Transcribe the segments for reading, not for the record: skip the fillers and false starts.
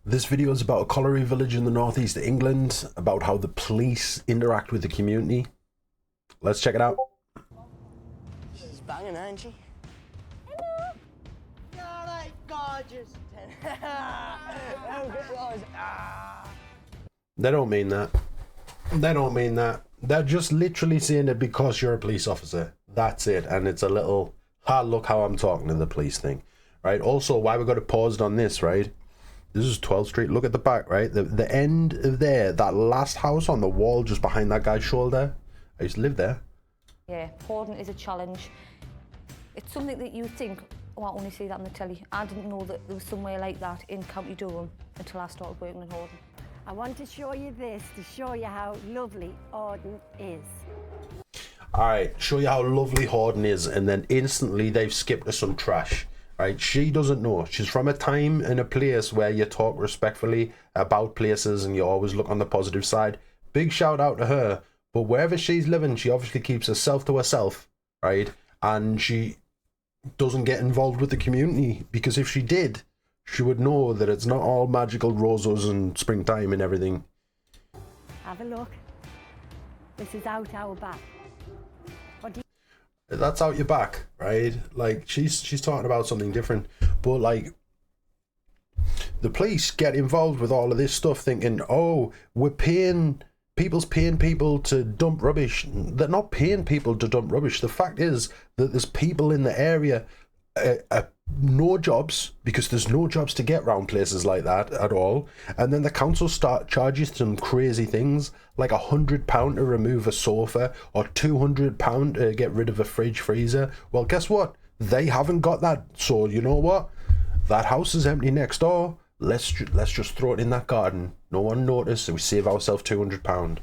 This video is about a colliery village in the northeast of England, about how the police interact with the community. Let's check it out. She's banging, ain't she? Hello. All right, gorgeous. They don't mean that. They don't mean that. They're just literally saying it because you're a police officer. That's it. And it's a little, look how I'm talking to the police thing, right? Also, why we got it paused on this, right? This is 12th Street. Look at the back, right? The end of there, that last house on the wall just behind that guy's shoulder. I used to live there. Yeah, Horden is a challenge. It's something that you think, oh, I only see that on the telly. I didn't know that there was somewhere like that in County Durham until I started working in Horden. I want to show you this to show you how lovely Horden is. All right, show you how lovely Horden is, and then instantly they've skipped to some trash. Right, she doesn't know. She's from a time and a place where you talk respectfully about places and you always look on the positive side. Big shout out to her. But wherever she's living, she obviously keeps herself to herself, right? And she doesn't get involved with the community, because if she did, she would know that it's not all magical roses and springtime and everything. Have a look. This is out our back. What do you... That's out your back, right? Like, she's talking about something different. But, like, the police get involved with all of this stuff thinking, oh, people's paying people to dump rubbish. They're not paying people to dump rubbish. The fact is that there's people in the area, no jobs, because there's no jobs to get around places like that at all. And then the council charges some crazy things, like £100 to remove a sofa or £200 to get rid of a fridge freezer. Well, guess what? They haven't got that. So you know what? That house is empty next door. Let's just throw it in that garden. No one noticed, and we save ourselves £200.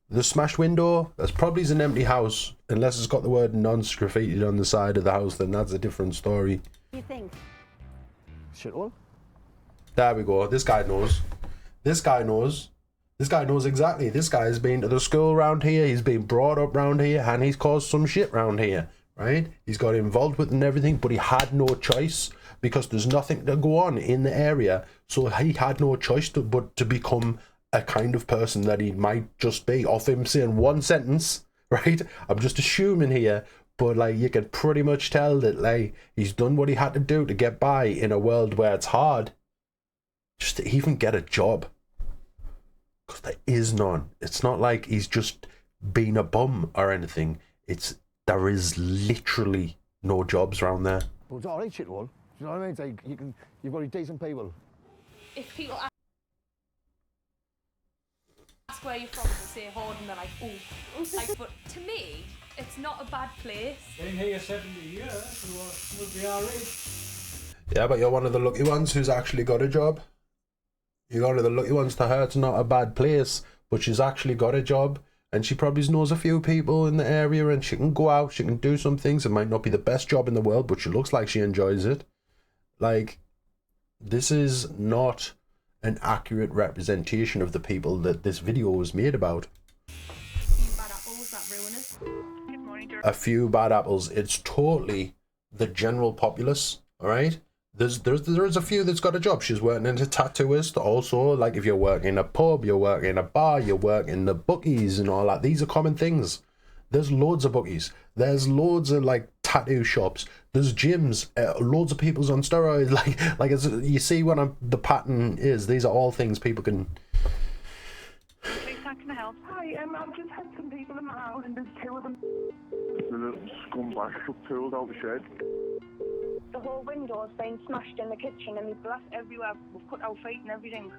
The smashed window, that's probably an empty house, unless it's got the word nonce graffitied on the side of the house. Then that's a different story. What do you think? Shit all. There we go. This guy knows. This guy knows. This guy knows exactly. This guy has been to the school around here. He's been brought up around here, and he's caused some shit around here, right? He's got involved with and everything, but he had no choice because there's nothing to go on in the area. So he had no choice but to become a kind of person that he might just be, off him saying one sentence, right? I'm just assuming here, but like you can pretty much tell that like he's done what he had to do to get by in a world where it's hard just to even get a job, because there is none. It's not like he's just been a bum or anything. There is literally no jobs around there. Well, it's all right, shit all. You know what I mean? It's like you've got decent people. If people ask where you're from and say Horden, they're like, oh. Like, but to me, it's not a bad place. Been here 70 years, so we'll be alright. Yeah, but you're one of the lucky ones who's actually got a job. You're one of the lucky ones. To her, it's not a bad place, but she's actually got a job, and she probably knows a few people in the area, and she can go out, she can do some things. It might not be the best job in the world, but she looks like she enjoys it. Like, this is not an accurate representation of the people that this video was made about. Bad apples that ruin it. Good morning, A few bad apples. It's totally the general populace, all right? There's a few that's got a job. She's working as a tattooist. Also, like if you're working in a pub, you're working in a bar, you're working in the bookies and all that. These are common things. There's loads of bookies. There's loads of like tattoo shops. There's gyms. Loads of people's on steroids. Like as you see what the pattern is. These are all things people can. Please, how can I help? Hi, I've just had some people in my house and there's two of them. The little scumbags took tools out the shed. The whole window's been smashed in the kitchen and we've glass everywhere. We've cut out feet and everything.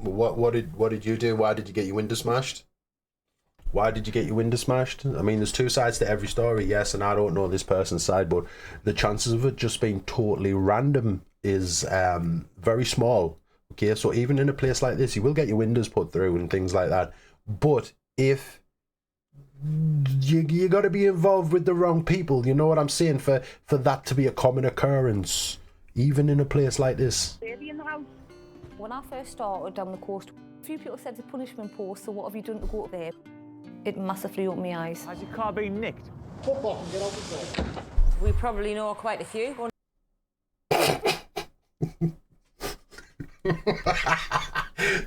What did you do? Why did you get your window smashed? Why did you get your window smashed? I mean, there's two sides to every story, yes, and I don't know this person's side, but the chances of it just being totally random is very small. Okay, so even in a place like this, you will get your windows put through and things like that. But if you got to be involved with the wrong people, you know what I'm saying, for that to be a common occurrence, even in a place like this. Baby in the house. When I first started down the coast, a few people said it's a punishment post, so what have you done to go up there? It massively opened my eyes. Has your car been nicked? We probably know quite a few.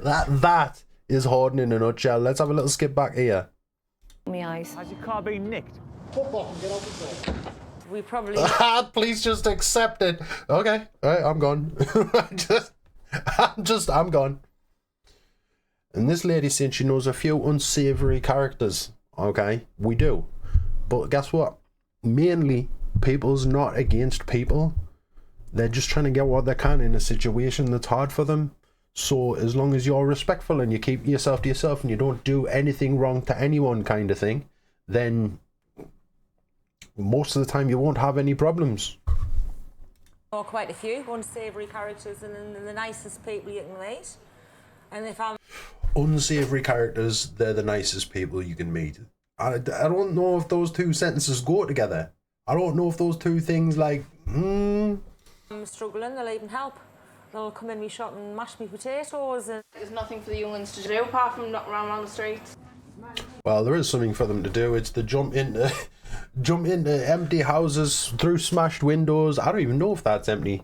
That is Horden in a nutshell. Let's have a little skip back here. My eyes. Has your car been nicked? We probably... Please just accept it. Okay, all right, I'm gone. I'm gone. And this lady's saying she knows a few unsavory characters. Okay, we do. But guess what? Mainly, people's not against people. They're just trying to get what they can in a situation that's hard for them. So as long as you're respectful and you keep yourself to yourself and you don't do anything wrong to anyone kind of thing, then most of the time you won't have any problems. Or quite a few unsavoury characters and the nicest people you can meet. And if I'm... Unsavoury characters, they're the nicest people you can meet. I don't know if those two sentences go together. I don't know if those two things like, I'm struggling, they'll even help. They'll come in me shop and mash me potatoes. And There's nothing for the young ones to do apart from knock around the streets. Well, there is something for them to do. It's to jump into empty houses through smashed windows. I don't even know if that's empty.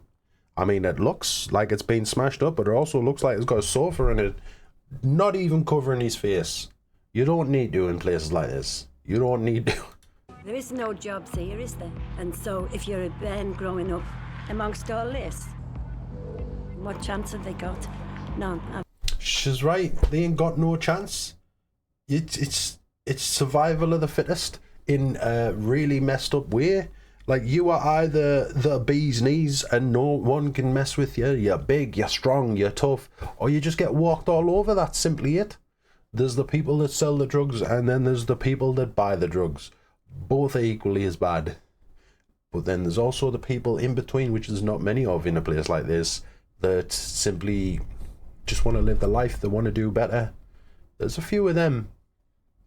I mean, it looks like it's been smashed up, but it also looks like it's got a sofa in it, not even covering his face. You don't need to in places like this. You don't need to. There is no jobs here, is there? And so if you're a Ben growing up amongst all this, what chance have they got? None. She's right. They ain't got no chance. It's survival of the fittest in a really messed up way. Like, you are either the bee's knees and no one can mess with you. You're big, you're strong, you're tough, or you just get walked all over. That's simply it. There's the people that sell the drugs, and then there's the people that buy the drugs. Both are equally as bad. But then there's also the people in between, which there's not many of in a place like this, that simply just want to live the life. They want to do better. There's a few of them,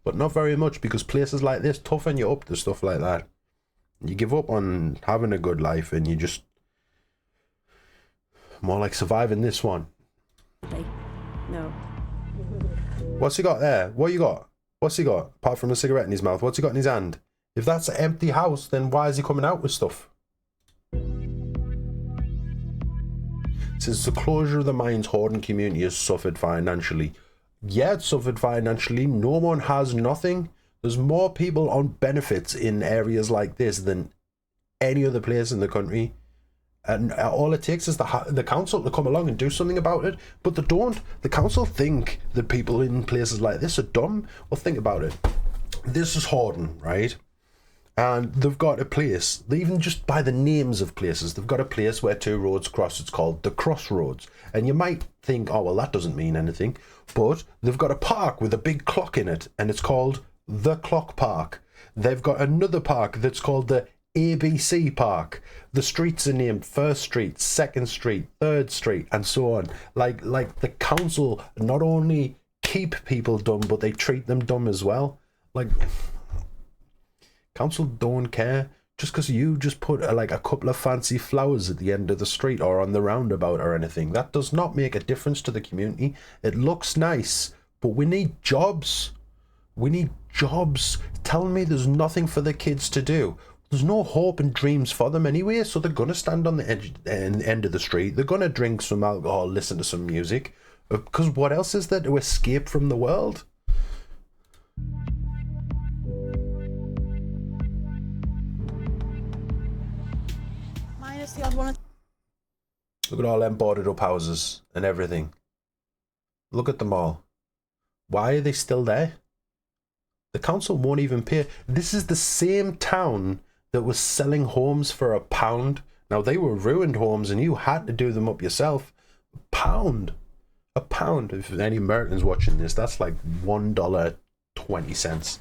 but not very much, because places like this toughen you up to stuff like that. You give up on having a good life and you just more like surviving this one. No. What's he got there? What you got? What's he got? Apart from a cigarette in his mouth, what's he got in his hand? If that's an empty house, then why is he coming out with stuff? Since the closure of the mines, Horden community has suffered financially. Yeah, it suffered financially. No one has nothing. There's more people on benefits in areas like this than any other place in the country. And all it takes is the council to come along and do something about it. But they don't. The council think that people in places like this are dumb. Well, think about it. This is Horden, right? And they've got a place, even just by the names of places, they've got a place where two roads cross. It's called the Crossroads. And you might think, oh, well, that doesn't mean anything. But they've got a park with a big clock in it, and it's called the Clock Park. They've got another park that's called the ABC Park. The streets are named First Street, Second Street, Third Street, and so on. Like the council not only keep people dumb, but they treat them dumb as well. Like, council don't care. Just because you just put a couple of fancy flowers at the end of the street or on the roundabout or anything, that does not make a difference to the community. It looks nice, but we need jobs. We need jobs. Telling me there's nothing for the kids to do. There's no hope and dreams for them anyway, so they're going to stand on the end of the street. They're going to drink some alcohol, listen to some music. Because what else is there to escape from the world? Minus the odd one. Look at all them boarded up houses and everything. Look at them all. Why are they still there? The council won't even pay. This is the same town that was selling homes for £1. Now, they were ruined homes and you had to do them up yourself. £1. £1. If any Americans watching this, that's like $1.20.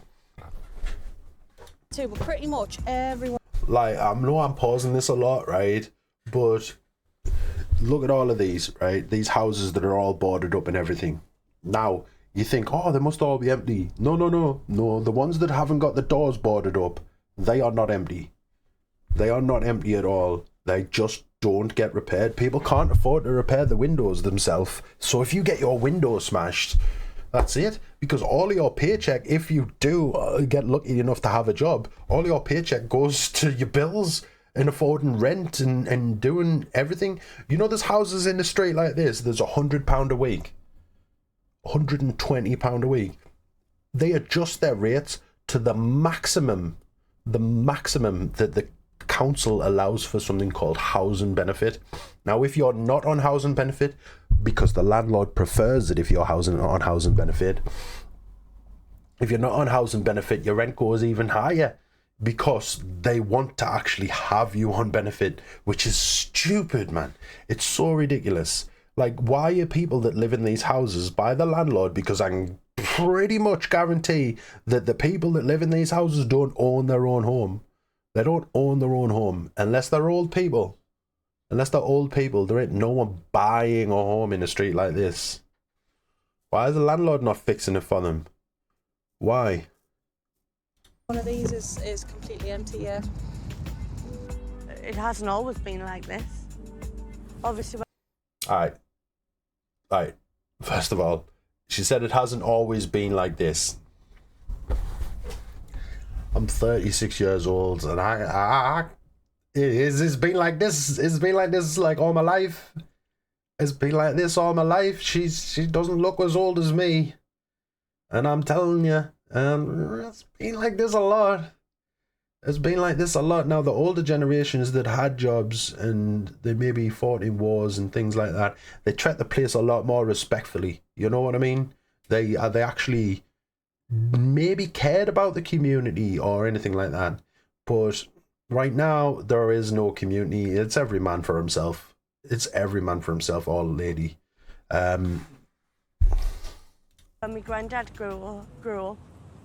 Too, but pretty much everyone. Like, I know I'm pausing this a lot, right? But look at all of these, right? These houses that are all boarded up and everything. Now, you think, oh, they must all be empty. No. The ones that haven't got the doors boarded up, they are not empty. They are not empty at all. They just don't get repaired. People can't afford to repair the windows themselves. So if you get your windows smashed, that's it. Because all of your paycheck, if you do get lucky enough to have a job, all your paycheck goes to your bills. and affording rent and doing everything. You know, there's houses in the street like this, there's £100 a week, £120 a week. They adjust their rates to the maximum that the council allows for something called housing benefit. Now, if you're not on housing benefit, because the landlord prefers it if you're on housing benefit, if you're not on housing benefit, your rent goes even higher because they want to actually have you on benefit, which is stupid, man. It's so ridiculous. Like, why are people that live in these houses by the landlord? Because I can pretty much guarantee that the people that live in these houses don't own their own home. They don't own their own home unless they're old people. Unless they're old people, there ain't no one buying a home in a street like this. Why is the landlord not fixing it for them? Why? One of these is completely empty, yeah. It hasn't always been like this. Obviously. Alright. First of all, she said it hasn't always been like this. I'm 36 years old, and it's been like this. It's been like this like all my life. It's been like this all my life. She doesn't look as old as me, and I'm telling you, it's been like this a lot. It's been like this a lot. Now, the older generations that had jobs and they maybe fought in wars and things like that, they treat the place a lot more respectfully. You know what I mean? They actually maybe cared about the community or anything like that. But right now, there is no community. It's every man for himself. It's every man for himself, or lady. When my granddad grew up,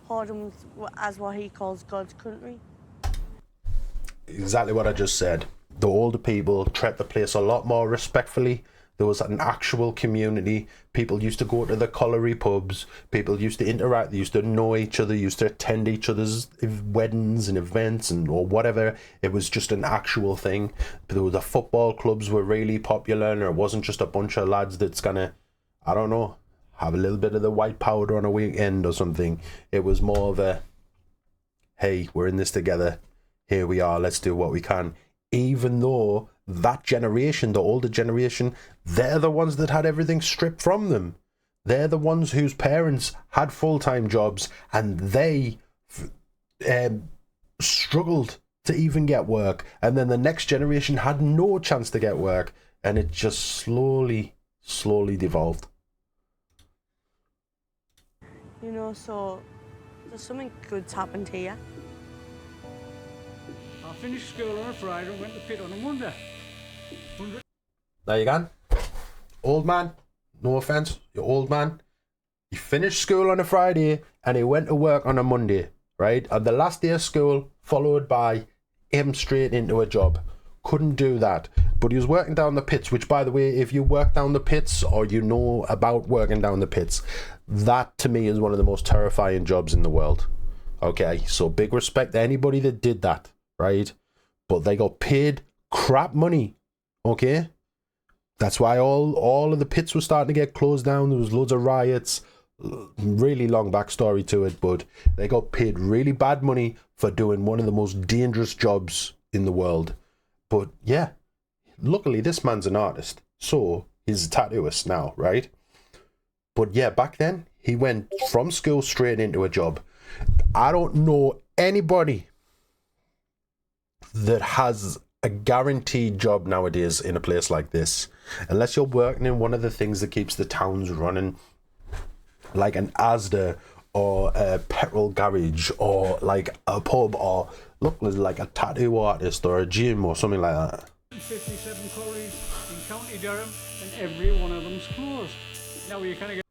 Horden was as what he calls God's country. Exactly what I just said. The older people treat the place a lot more respectfully. There was an actual community. People used to go to the Colliery pubs. People used to interact. They used to know each other. Used to attend each other's weddings and events or whatever. It was just an actual thing. The football clubs were really popular, and it wasn't just a bunch of lads that's gonna, I don't know, have a little bit of the white powder on a weekend or something. It was more of a, hey, we're in this together. Here we are. Let's do what we can. Even though that generation, the older generation, they're the ones that had everything stripped from them. They're the ones whose parents had full-time jobs, and they struggled to even get work. And then the next generation had no chance to get work, and it just slowly devolved. You know, so there's something good's happened here. I finished school on a Friday and went to pit on a Monday. There you go. Old man, no offense, you're old man. He finished school on a Friday and he went to work on a Monday, right? And the last day of school followed by him straight into a job. Couldn't do that. But he was working down the pits, which, by the way, if you work down the pits or you know about working down the pits, that to me is one of the most terrifying jobs in the world. Okay, so big respect to anybody that did that, right? But they got paid crap money, okay? That's why all of the pits were starting to get closed down. There was loads of riots. Really long backstory to it, but they got paid really bad money for doing one of the most dangerous jobs in the world. But yeah, luckily this man's an artist, so he's a tattooist now, right? But yeah, back then he went from school straight into a job. I don't know anybody that has a guaranteed job nowadays in a place like this, unless you're working in one of the things that keeps the towns running, like an Asda or a petrol garage or like a pub or look like a tattoo artist or a gym or something like that. 57 collieries in County Durham, and every one of them's closed. Now you kind of get.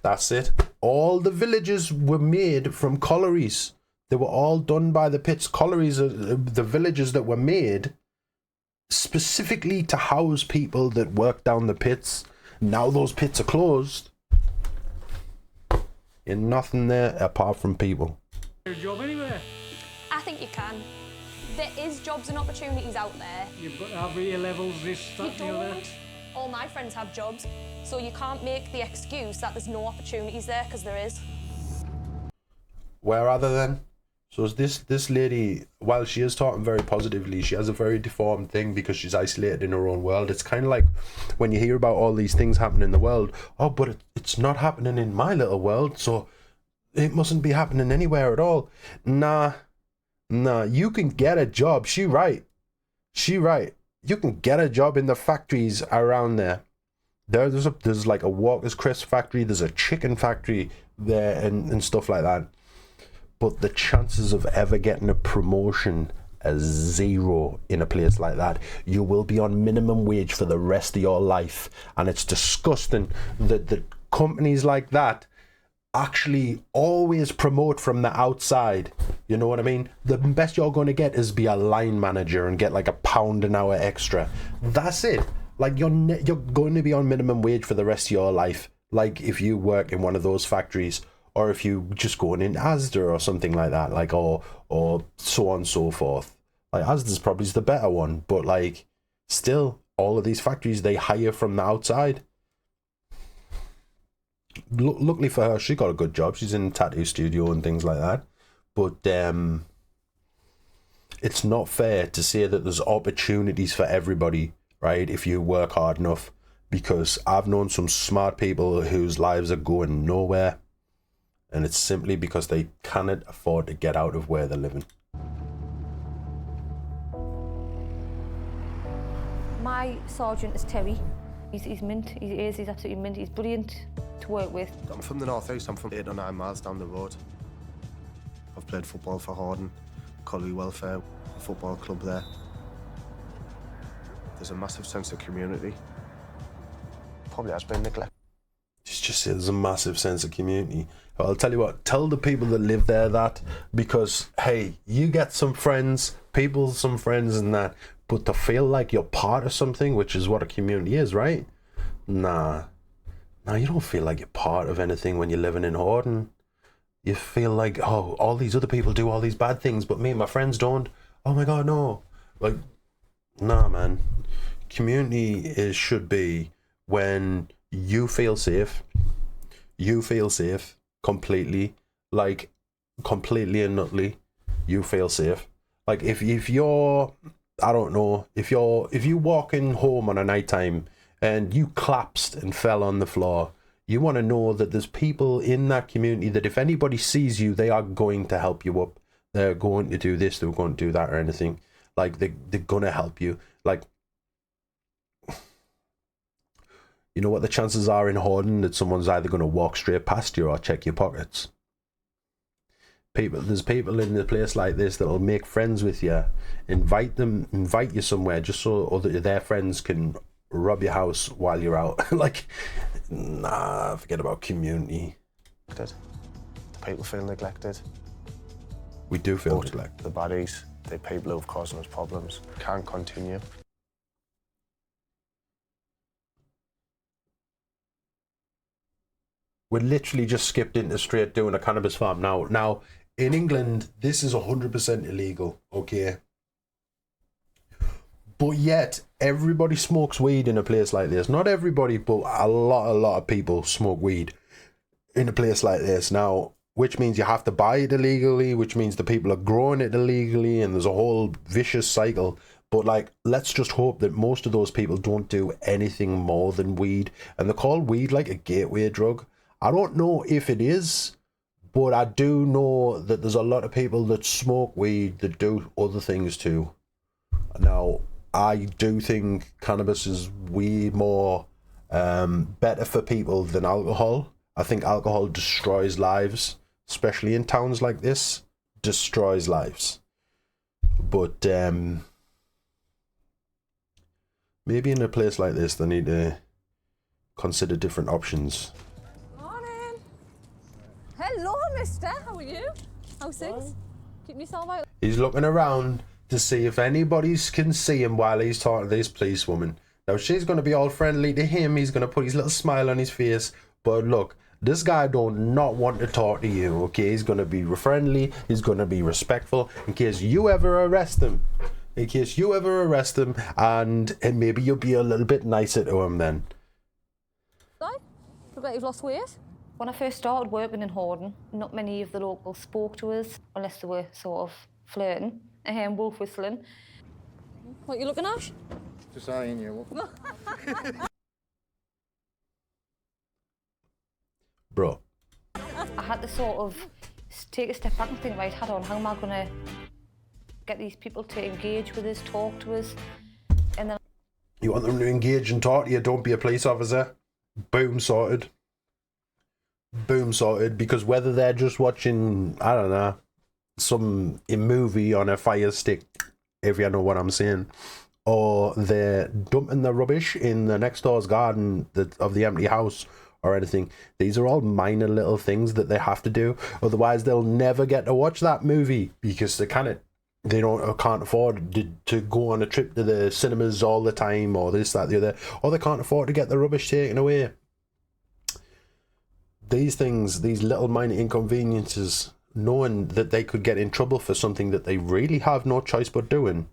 That's it. All the villages were made from collieries. They were all done by the pits. Collieries are the villages that were made specifically to house people that work down the pits. Now those pits are closed. And nothing there apart from people. A job anywhere. I think you can. There is jobs and opportunities out there. You've got to have A levels, this, that, and the other. All my friends have jobs, so you can't make the excuse that there's no opportunities there, because there is. Where are they then? So this lady, while she is talking very positively, she has a very deformed thing because she's isolated in her own world. It's kind of like when you hear about all these things happening in the world. Oh, but it's not happening in my little world, so it mustn't be happening anywhere at all. Nah, you can get a job. She right. You can get a job in the factories around there. There's like a Walker's Crisp factory. There's a chicken factory there and stuff like that. But the chances of ever getting a promotion are zero in a place like that. You will be on minimum wage for the rest of your life. And it's disgusting that companies like that actually always promote from the outside. You know what I mean? The best you're going to get is be a line manager and get like £1 an hour extra. That's it. Like you're going to be on minimum wage for the rest of your life. Like if you work in one of those factories, or if you just going in Asda or something like that, like or so on and so forth. Like Asda's probably the better one, but like still, all of these factories, they hire from the outside. Luckily for her, she got a good job. She's in a tattoo studio and things like that. But it's not fair to say that there's opportunities for everybody, right? If you work hard enough, because I've known some smart people whose lives are going nowhere. And it's simply because they cannot afford to get out of where they're living. My sergeant is Terry. He's mint. He's absolutely mint. He's brilliant to work with. I'm from the North East. I'm from 8 or 9 miles down the road. I've played football for Horden, Colliery Welfare, a football club there. There's a massive sense of community. Probably has been neglected. Just say there's a massive sense of community. I'll tell you what, tell the people that live there that, because hey, you get some friends and that, but to feel like you're part of something, which is what a community is, right? Nah, you don't feel like you're part of anything when you're living in Horden. You feel like, oh, all these other people do all these bad things, but me and my friends don't. Oh my God, no. Like, nah, man. Community should be when you feel safe completely, like completely and utterly, you feel safe. Like if you're, I don't know, if you walking home on a night time and you collapsed and fell on the floor, you want to know that there's people in that community that if anybody sees you, they are going to help you up. They're going to do this, they're going to do that or anything. Like they're going to help you. Like, you know what the chances are in Horden that someone's either going to walk straight past you or check your pockets. There's people in a place like this that will make friends with you, invite you somewhere just so their friends can rob your house while you're out. Like, nah, forget about community. The people feel neglected. We do feel neglected. The baddies, the people who have caused us problems, can't continue. We literally just skipped into straight doing a cannabis farm. Now, in England, this is 100% illegal, okay? But yet, everybody smokes weed in a place like this. Not everybody, but a lot of people smoke weed in a place like this. Now, which means you have to buy it illegally, which means the people are growing it illegally, and there's a whole vicious cycle. But like, let's just hope that most of those people don't do anything more than weed. And they call weed like a gateway drug. I don't know if it is, but I do know that there's a lot of people that smoke weed that do other things too. Now, I do think cannabis is way more better for people than alcohol. I think alcohol destroys lives, especially in towns like this, destroys lives. But maybe in a place like this, they need to consider different options. Hello, mister. How are you? How's things? Keeping yourself out? He's looking around to see if anybody can see him while he's talking to this policewoman. Now, she's going to be all friendly to him. He's going to put his little smile on his face. But look, this guy don't not want to talk to you, okay? He's going to be friendly. He's going to be respectful in case you ever arrest him. And maybe you'll be a little bit nicer to him then. Look like you've lost weight. When I first started working in Horden, not many of the locals spoke to us unless they were sort of flirting and wolf whistling. What are you looking at? Just eyeing you up. Bro. I had to sort of take a step back and think, right, hold on, how am I going to get these people to engage with us, talk to us? And then You want them to engage and talk to you, don't be a police officer. Boom, sorted. Boom, sorted. Because whether they're just watching, I don't know, some movie on a fire stick, if you know what I'm saying, or they're dumping the rubbish in the next door's garden of the empty house or anything, these are all minor little things that they have to do. Otherwise, they'll never get to watch that movie because they can't afford to go on a trip to the cinemas all the time, or this, that, the other, or they can't afford to get the rubbish taken away. These things, these little minor inconveniences, knowing that they could get in trouble for something that they really have no choice but doing.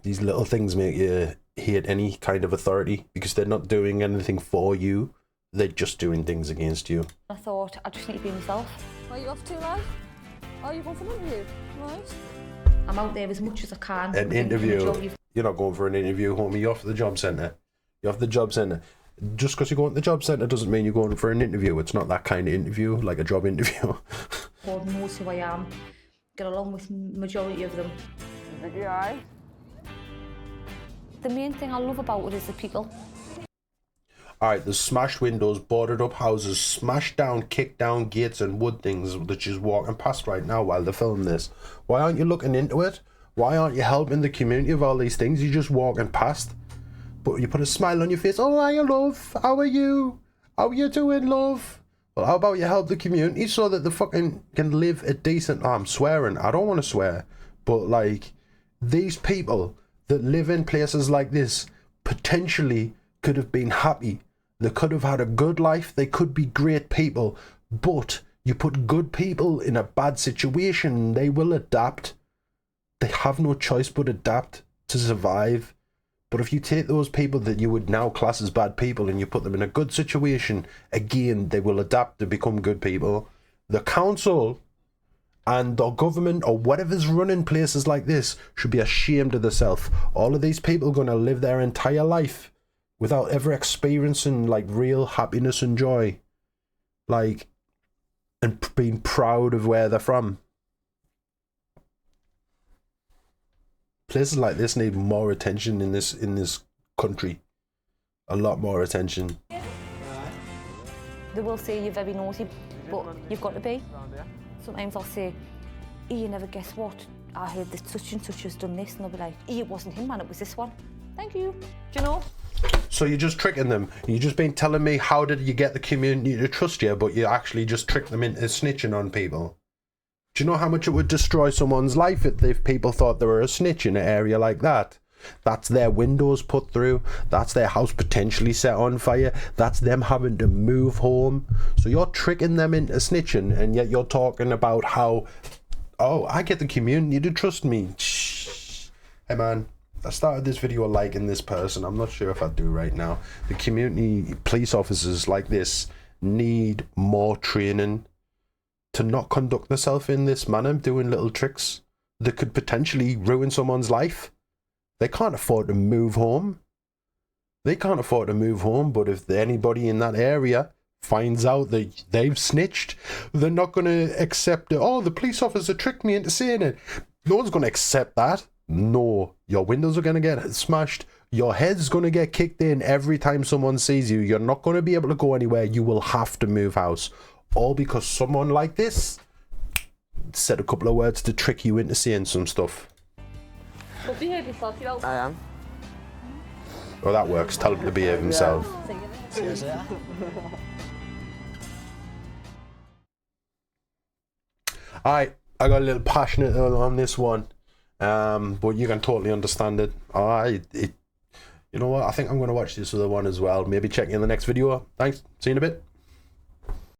These little things make you hate any kind of authority because they're not doing anything for you. They're just doing things against you. I thought, I just need to be myself. Are you off too late? Oh, you're going for an interview? Right. I'm out there as much as I can. An interview? You're not going for an interview, homie. You're off the job centre. You're off the job centre. Just because you're going to the job centre doesn't mean you're going for an interview. It's not that kind of interview, like a job interview. God knows who I am. Get along with majority of them. The main thing I love about it is the people. Alright, there's smashed windows, boarded up houses, smashed down, kicked down gates and wood things that she's walking past right now while they film this. Why aren't you looking into it? Why aren't you helping the community of all these things? You're just walking past. But you put a smile on your face. Oh, hi, love. How are you? How are you doing, love? Well, how about you help the community so that they fucking can live a decent... Oh, I'm swearing. I don't want to swear. But, like, these people that live in places like this potentially could have been happy. They could have had a good life. They could be great people. But you put good people in a bad situation, they will adapt. They have no choice but adapt to survive. But if you take those people that you would now class as bad people and you put them in a good situation, again, they will adapt to become good people. The council and the government or whatever's running places like this should be ashamed of themselves. All of these people are going to live their entire life without ever experiencing like real happiness and joy, like, and being proud of where they're from. Places like this need more attention in this country. A lot more attention. They will say you're very naughty, but you've got to be. Sometimes I'll say, you never guess what? I heard that such and such has done this, and they'll be like, it wasn't him, man, it was this one. Thank you. Do you know? So you're just tricking them. You've just been telling me how did you get the community to trust you, but you actually just tricked them into snitching on people. Do you know how much it would destroy someone's life if people thought they were a snitch in an area like that? That's their windows put through. That's their house potentially set on fire. That's them having to move home. So you're tricking them into snitching, and yet you're talking about how, oh, I get the community to trust me. Shh. Hey man, I started this video liking this person. I'm not sure if I do right now. The community police officers like this need more training to not conduct themselves in this manner, doing little tricks that could potentially ruin someone's life. They can't afford to move home. They can't afford to move home, but if anybody in that area finds out that they've snitched, they're not going to accept it. Oh, the police officer tricked me into saying it. No one's going to accept that. No. Your windows are going to get smashed. Your head's going to get kicked in every time someone sees you. You're not going to be able to go anywhere. You will have to move house. All because someone like this said a couple of words to trick you into saying some stuff. Well, behave yourself, you know. I am. Oh, that works. Tell him to behave himself. I got a little passionate on this one, but you can totally understand it. You know what? I think I'm going to watch this other one as well. Maybe check in the next video. Thanks. See you in a bit.